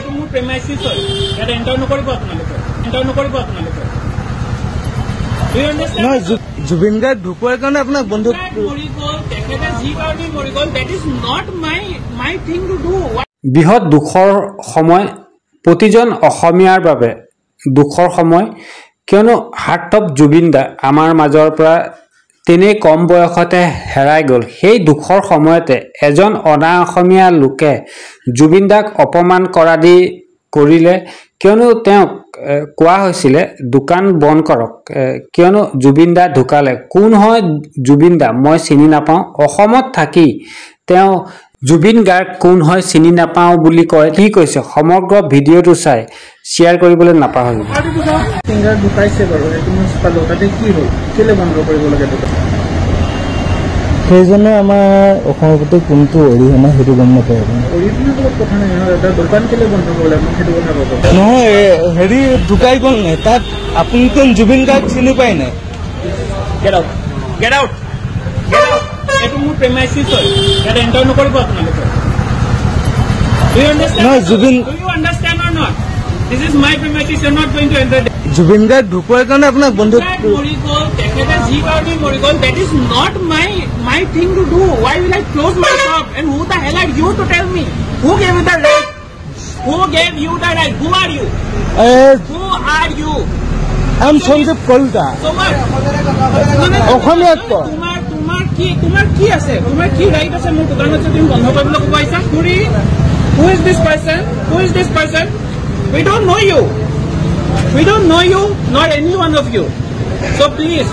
এইটো মোৰ প্ৰেমাইচিছ হয় ইয়াত এণ্টাৰ নকৰিব আপোনালোকে নহয় জুবিন গাৰ্গ ঢুকোৱাৰ কাৰণে আপোনাক বন্ধুক মৰি গ'ল তেখেতে যি কাৰণে মৰি গ'ল that is not my thing to do বৃহৎ দুখৰ সময় প্ৰতিজন অসমীয়াৰ বাবে দুখৰ সময় কিয়নো হাৰ্ট অফ জুবিন দা আমাৰ মাজৰ পৰা তেনেই কম বয়সতে হেৰাই গ'ল সেই দুখৰ সময়তে এজন অনা অসমীয়া লোকে জুবিন দাক অপমান কৰা দি কৰিলে কিয়নো তেওঁক কোৱা হৈছিলে দোকান বন্ধ কৰক কিয়নো জুবিন দা ঢুকালে কোন হয় জুবিন দা মই চিনি নাপাওঁ অসমত থাকি তেওঁ জুবিন গাৰ্গ কোন হয় চিনি নাপাওঁ বুলি কয় কি কৈছে সমগ্ৰ ভিডিঅ'টো চাই শ্বেয়াৰ কৰিবলৈ নাপাহৰিব সিংগাৰ ঢুকাইছে বাৰু এইটো মই পালো তাতে কি হ'ল কেলে বন্ধ কৰিব লাগে সেইজনে আমাৰ অসমৰ প্ৰতি কোনটো অৰিহণা সেইটো গম নাপায় অৰিহণাৰ লগত কথা নাই এটা দোকান কেলে বন্ধ কৰিলে মই সেইটো কথা ক'ব নহয় হেৰি ঢুকাই গ'ল নাই তাত আপুনিতো জুবিন গাৰ্গ চিনি পায় নাই গেট আউট এইটো মোৰ প্ৰেমাইচিছ হয় ইয়াত এণ্টাৰ নকৰিব আপোনালোকে নহয় Zubeen Do you understand or not? This is my premises. You are not going to enter. Zubeen Garg ঢুকোৱাৰ কাৰণে আপোনাক বন্ধুক মৰি গ'ল তেখেতে যি কাৰণে মৰি গ'ল that is not my thing to do. Why will I close my shop? And who the hell are you to tell me? Who gave you the right? Who gave you the right? Who are you? Who are you? I am Sanjeev Kolta. অসমীয়াত ক তোমাৰ কি আছে তোমাৰ কি right আছে মোৰ দোকানত যে তুমি বন্ধ কৰিবলৈ ক'ব আহিছা Who is this person? We don't know you, not any one of you. So please.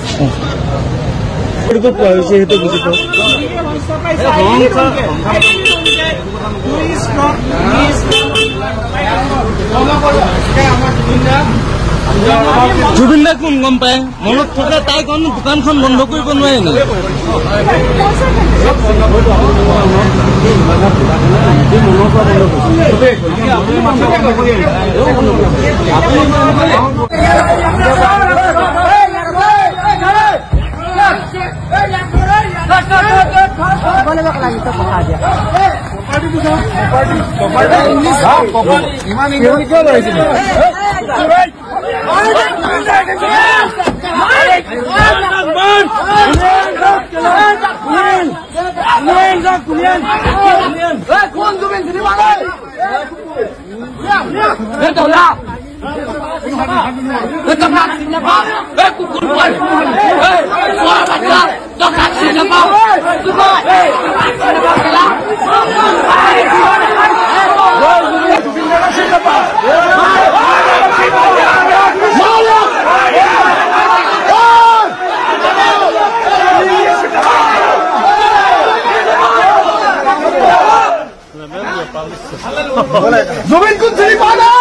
Zubeen দা কোন গম পায় মনত থকা তাই কোন দোকানখন বন্ধ কৰিব নোৱাৰে নেকি জুবিন কোন চিনি পায় না